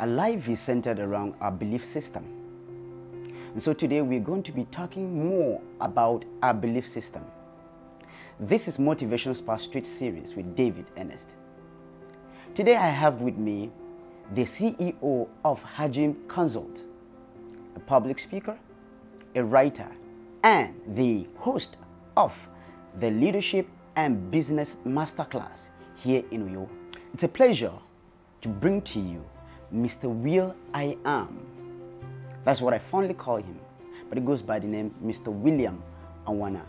Our life is centered around our belief system. And so today we're going to be talking more about our belief system. This is Motivational Spark Street Series with David Ernest. Today I have with me the CEO of Hajim Consult, a public speaker, a writer, and the host of the Leadership and Business Masterclass here in Uyo. It's a pleasure to bring to you Mr. Will I Am. That's what I fondly call him, but it goes by the name Mr. William Awana.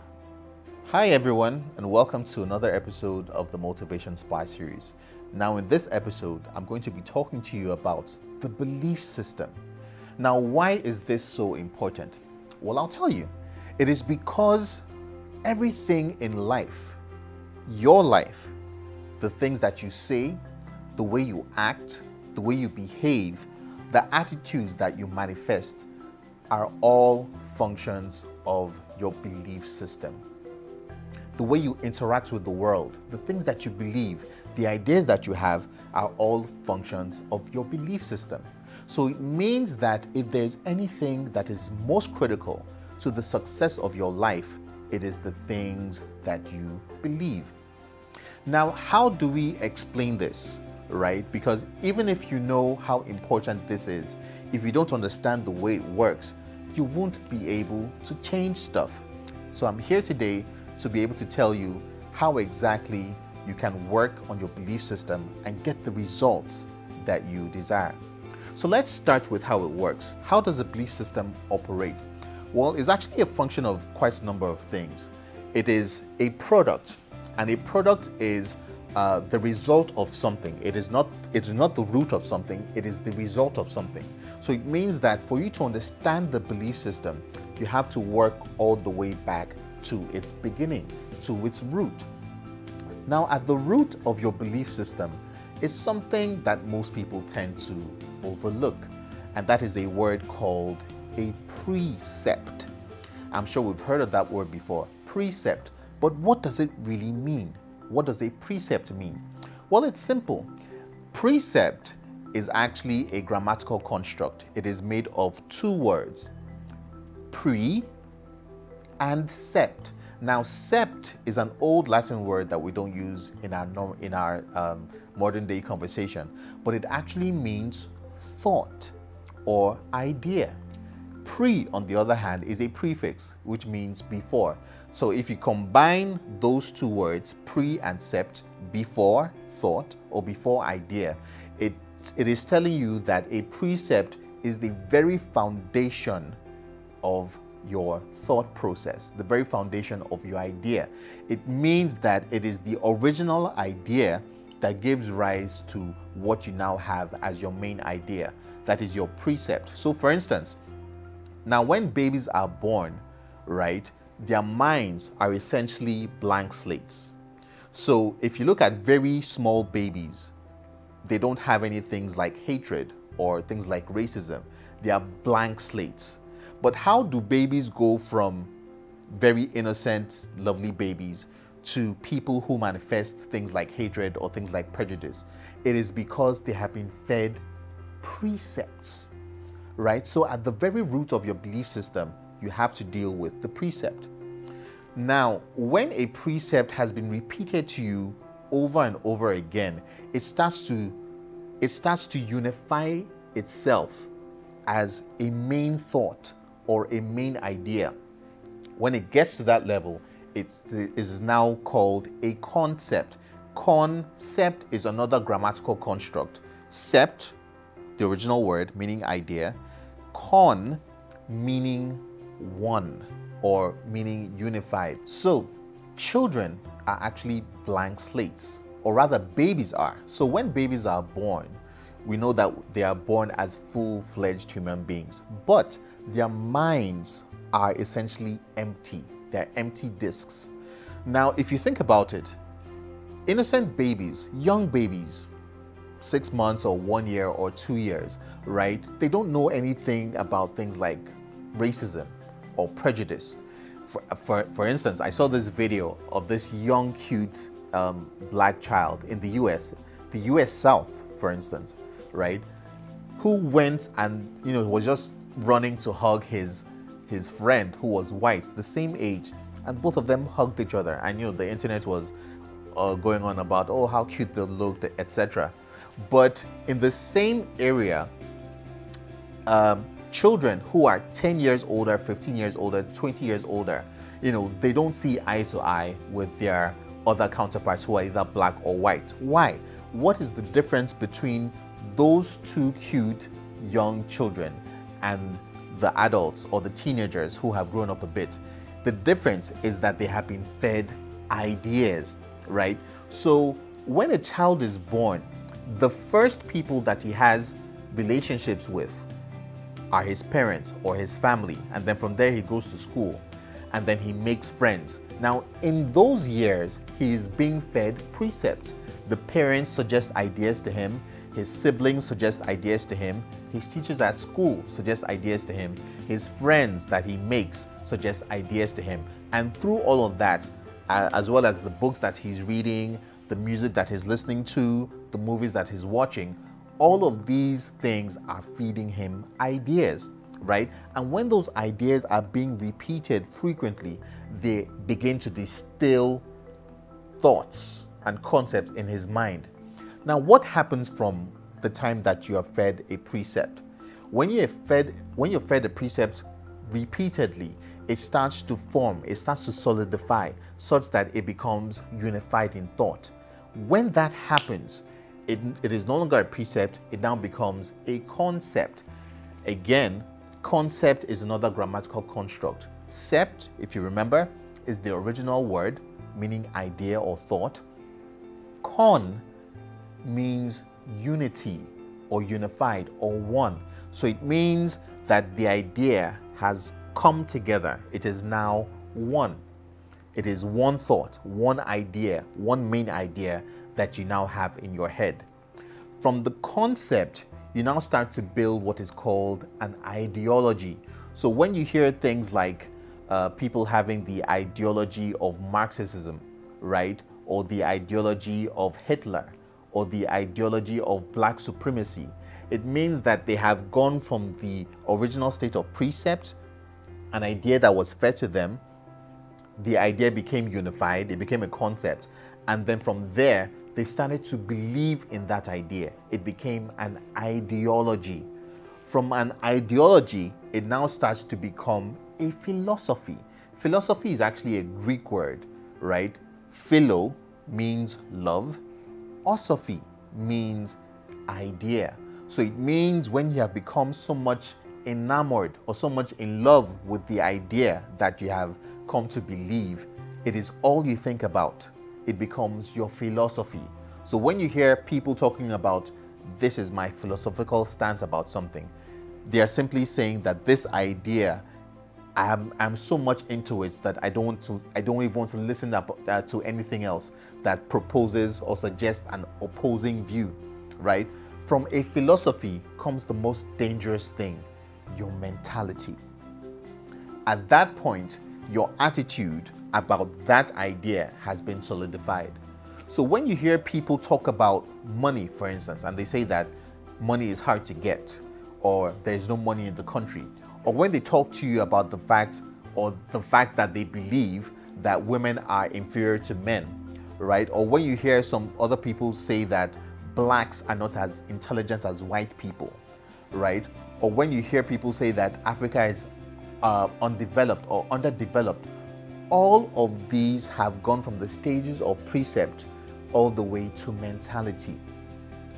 Hi everyone, and welcome to another episode of the Motivation Spark Series. Now in this episode, I'm going to be talking to you about the belief system. Now why is this so important? Well, I'll tell you. It is because everything in life, your life, the things that you say, the way you act, the way you behave, the attitudes that you manifest are all functions of your belief system. The way you interact with the world, the things that you believe, the ideas that you have are all functions of your belief system. So it means that if there's anything that is most critical to the success of your life, it is the things that you believe. Now, how do we explain this, right? Because even if you know how important this is, if you don't understand the way it works, you won't be able to change stuff. So I'm here today to be able to tell you how exactly you can work on your belief system and get the results that you desire. So let's start with how it works. How does a belief system operate? Well, it's actually a function of quite a number of things. It is a product, and a product is the result of something. It's not the root of something, it is the result of something. So it means that for you to understand the belief system, you have to work all the way back to its beginning, to its root. Now, at the root of your belief system is something that most people tend to overlook, and that is a word called a precept. I'm sure we've heard of that word before, precept. But what does it really mean? What does a precept mean? Well, it's simple. Precept is actually a grammatical construct. It is made of two words, pre and sept. Now, sept is an old Latin word that we don't use in our modern day conversation, but it actually means thought or idea. Pre, on the other hand, is a prefix, which means before. So if you combine those two words, pre and sept, before thought or before idea, it is telling you that a precept is the very foundation of your thought process, the very foundation of your idea. It means that it is the original idea that gives rise to what you now have as your main idea. That is your precept. So for instance, now when babies are born, right, their minds are essentially blank slates. So if you look at very small babies, they don't have any things like hatred or things like racism. They are blank slates. But how do babies go from very innocent, lovely babies to people who manifest things like hatred or things like prejudice? It is because they have been fed precepts, right? So at the very root of your belief system, you have to deal with the precept. Now, when a precept has been repeated to you over and over again, it starts to unify itself as a main thought or a main idea. When it gets to that level, it is now called a concept. Concept is another grammatical construct. Cept, the original word meaning idea, con meaning one or meaning unified. So children are actually blank slates, or rather babies are. So when babies are born, we know that they are born as full-fledged human beings, but their minds are essentially empty. They're empty discs. Now, if you think about it, innocent babies, young babies, 6 months or 1 year or 2 years, right? They don't know anything about things like racism or prejudice. For instance, I saw this video of this young, cute black child in the US South, for instance, right? who went and was just running to hug his friend who was white, the same age, and both of them hugged each other. And the internet was going on about, oh, how cute they looked, etc. But in the same area, children who are 10 years older, 15 years older, 20 years older, they don't see eye to eye with their other counterparts who are either black or white. Why? What is the difference between those two cute young children and the adults or the teenagers who have grown up a bit? The difference is that they have been fed ideas, right? So when a child is born, the first people that he has relationships with are his parents or his family, and then from there he goes to school, and then he makes friends. Now, in those years, he is being fed precepts. The parents suggest ideas to him, his siblings suggest ideas to him, his teachers at school suggest ideas to him, his friends that he makes suggest ideas to him. And through all of that, as well as the books that he's reading, the music that he's listening to, the movies that he's watching, all of these things are feeding him ideas, right? And when those ideas are being repeated frequently, they begin to distill thoughts and concepts in his mind. Now, what happens from the time that you are fed a precept? When you're fed a precept repeatedly, it starts to form, it starts to solidify such that it becomes unified in thought. When that happens, it is no longer a precept, it now becomes a concept. Again, concept is another grammatical construct. Cept, if you remember, is the original word meaning idea or thought. Con means unity or unified or one. So it means that the idea has come together. It is now one. It is one thought, one idea, one main idea that you now have in your head. From the concept, you now start to build what is called an ideology. So when you hear things like people having the ideology of Marxism, right? Or the ideology of Hitler, or the ideology of black supremacy, it means that they have gone from the original state of precept, an idea that was fed to them, the idea became unified, it became a concept, and then from there, they started to believe in that idea. It became an ideology. From an ideology, it now starts to become a philosophy. Philosophy is actually a Greek word, right? Philo means love. Osophy means idea. So it means when you have become so much enamored or so much in love with the idea that you have come to believe, it is all you think about. It becomes your philosophy. So when you hear people talking about, this is my philosophical stance about something, they are simply saying that this idea, I'm so much into it that I don't even want to listen to anything else that proposes or suggests an opposing view, right? From a philosophy comes the most dangerous thing, your mentality. At that point, your attitude about that idea has been solidified. So when you hear people talk about money, for instance, and they say that money is hard to get, or there's no money in the country, or when they talk to you about the fact that they believe that women are inferior to men, right? Or when you hear some other people say that blacks are not as intelligent as white people, right? Or when you hear people say that Africa is undeveloped or underdeveloped, all of these have gone from the stages of precept all the way to mentality.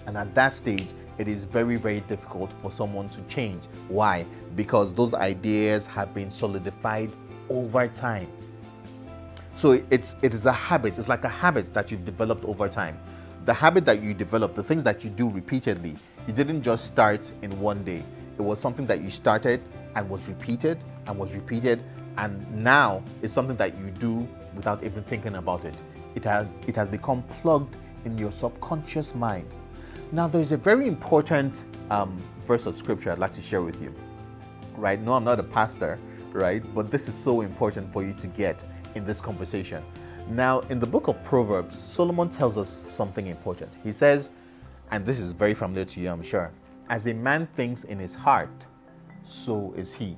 And at that stage, it is very, very difficult for someone to change. Why? Because those ideas have been solidified over time. So it is a habit. It's like a habit that you've developed over time. The habit that you develop, the things that you do repeatedly, you didn't just start in one day. It was something that you started and was repeated and was repeated, and now it's something that you do without even thinking about it. It has become plugged in your subconscious mind. Now, there's a very important verse of scripture I'd like to share with you, right? No, I'm not a pastor, right? But this is so important for you to get in this conversation. Now, in the book of Proverbs, Solomon tells us something important. He says, and this is very familiar to you, I'm sure, as a man thinks in his heart, so is he.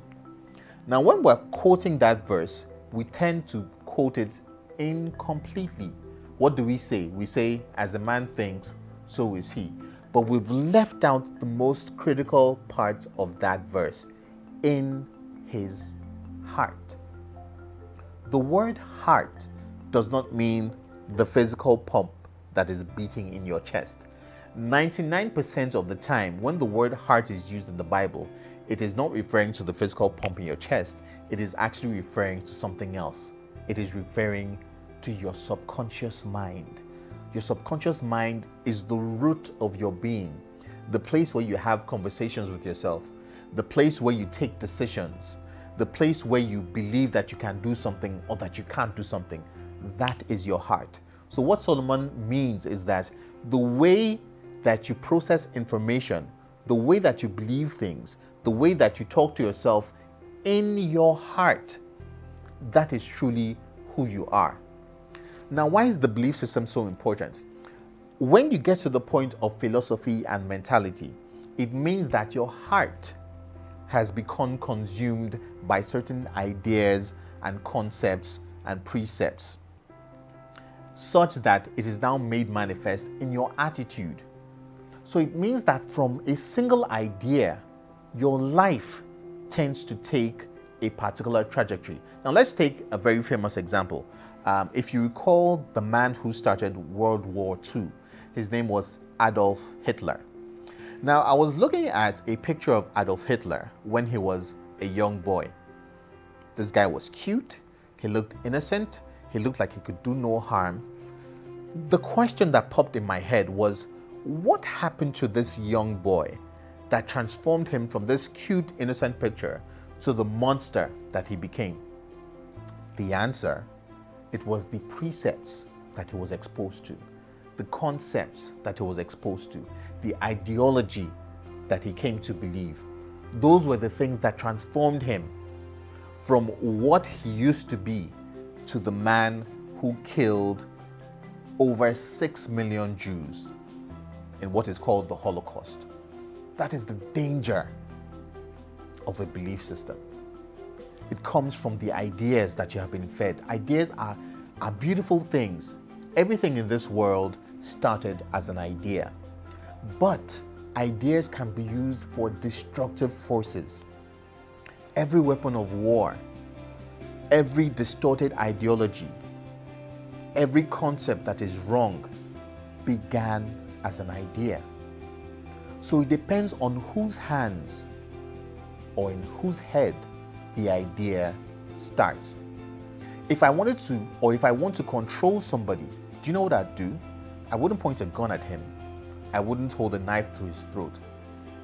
Now, when we're quoting that verse, we tend to quote it incompletely. What do we say? We say, as a man thinks, so is he. But we've left out the most critical part of that verse, in his heart. The word heart does not mean the physical pump that is beating in your chest. 99% of the time, when the word heart is used in the Bible, it is not referring to the physical pump in your chest. It is actually referring to something else. It is referring to your subconscious mind. Your subconscious mind is the root of your being, the place where you have conversations with yourself, the place where you take decisions, the place where you believe that you can do something or that you can't do something. That is your heart. So what Solomon means is that the way that you process information, the way that you believe things, the way that you talk to yourself in your heart, that is truly who you are. Now, why is the belief system so important? When you get to the point of philosophy and mentality, it means that your heart has become consumed by certain ideas and concepts and precepts, such that it is now made manifest in your attitude. So it means that from a single idea, your life tends to take a particular trajectory. Now let's take a very famous example. If you recall the man who started World War II, his name was Adolf Hitler. Now I was looking at a picture of Adolf Hitler when he was a young boy. This guy was cute, he looked innocent, he looked like he could do no harm. The question that popped in my head was, what happened to this young boy that transformed him from this cute, innocent picture to the monster that he became? The answer, it was the precepts that he was exposed to, the concepts that he was exposed to, the ideology that he came to believe. Those were the things that transformed him from what he used to be to the man who killed over 6 million Jews in what is called the Holocaust. That is the danger of a belief system. It comes from the ideas that you have been fed. Ideas are beautiful things. Everything in this world started as an idea. But ideas can be used for destructive forces. Every weapon of war, every distorted ideology, every concept that is wrong began as an idea. So it depends on whose hands or in whose head the idea starts. If I wanted to, or if I want to control somebody, do you know what I'd do? I wouldn't point a gun at him. I wouldn't hold a knife to his throat.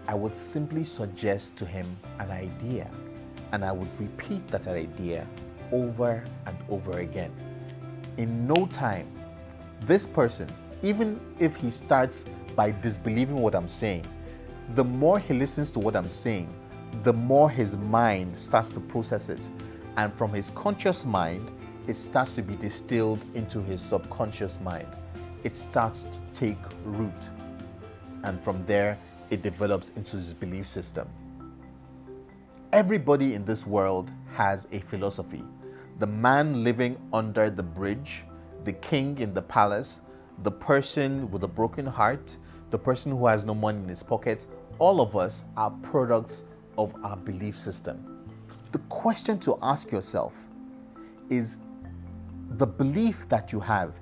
I would simply suggest to him an idea, and I would repeat that idea over and over again. In no time, this person, even if he starts by disbelieving what I'm saying, the more he listens to what I'm saying, the more his mind starts to process it. And from his conscious mind, it starts to be distilled into his subconscious mind. It starts to take root. And from there, it develops into his belief system. Everybody in this world has a philosophy. The man living under the bridge, the king in the palace, the person with a broken heart, the person who has no money in his pockets, all of us are products of our belief system. The question to ask yourself is, the belief that you have,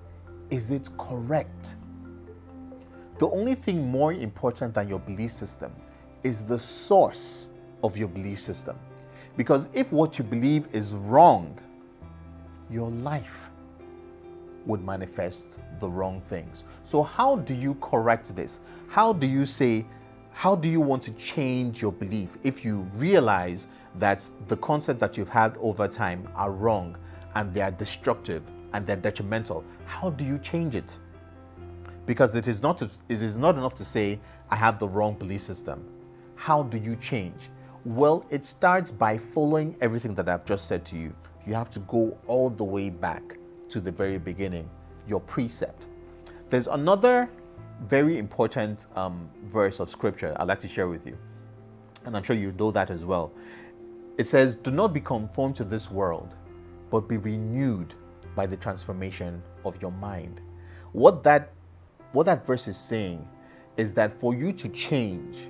is it correct? The only thing more important than your belief system is the source of your belief system. Because if what you believe is wrong, your life would manifest the wrong things. So how do you correct this? How do you want to change your belief if you realize that the concepts that you've had over time are wrong and they are destructive and they're detrimental? How do you change it? Because it is not enough to say, I have the wrong belief system. How do you change? Well, it starts by following everything that I've just said to you. You have to go all the way back to the very beginning, your precept. There's another very important verse of scripture I'd like to share with you. And I'm sure you know that as well. It says, do not be conformed to this world, but be renewed by the transformation of your mind. What that verse is saying is that for you to change,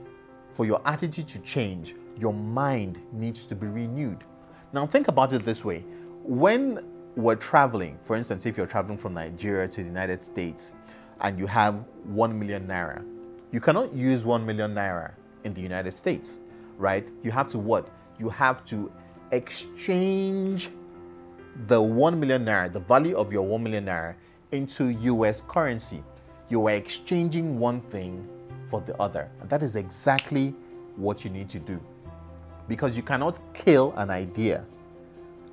for your attitude to change, your mind needs to be renewed. Now think about it this way. When we're traveling, for instance, if you're traveling from Nigeria to the United States and you have 1 million naira, you cannot use 1 million naira in the United States, right? You have to what? You have to exchange the 1 million naira, the value of your 1 million naira, into US currency. You are exchanging one thing for the other. And that is exactly what you need to do. Because you cannot kill an idea.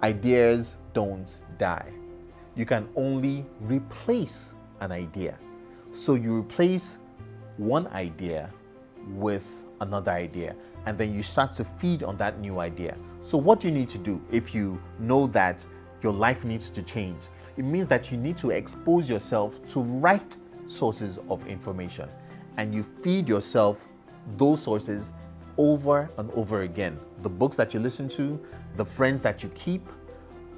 Ideas don't die. You can only replace an idea. So you replace one idea with another idea, and then you start to feed on that new idea. So what you need to do, if you know that your life needs to change, it means that you need to expose yourself to right sources of information, and you feed yourself those sources over and over again. The books that you listen to, the friends that you keep,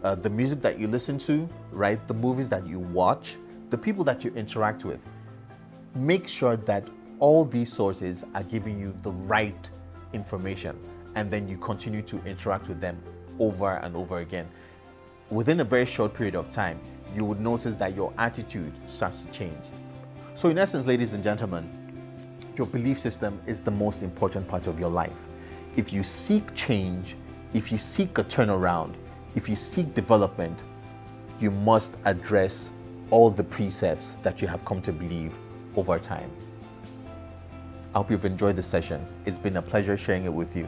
the music that you listen to, right? The movies that you watch, the people that you interact with. Make sure that all these sources are giving you the right information, and then you continue to interact with them over and over again. Within a very short period of time, you would notice that your attitude starts to change. So in essence, ladies and gentlemen, your belief system is the most important part of your life. If you seek change, if you seek a turnaround, if you seek development, you must address all the precepts that you have come to believe over time. I hope you've enjoyed this session. It's been a pleasure sharing it with you.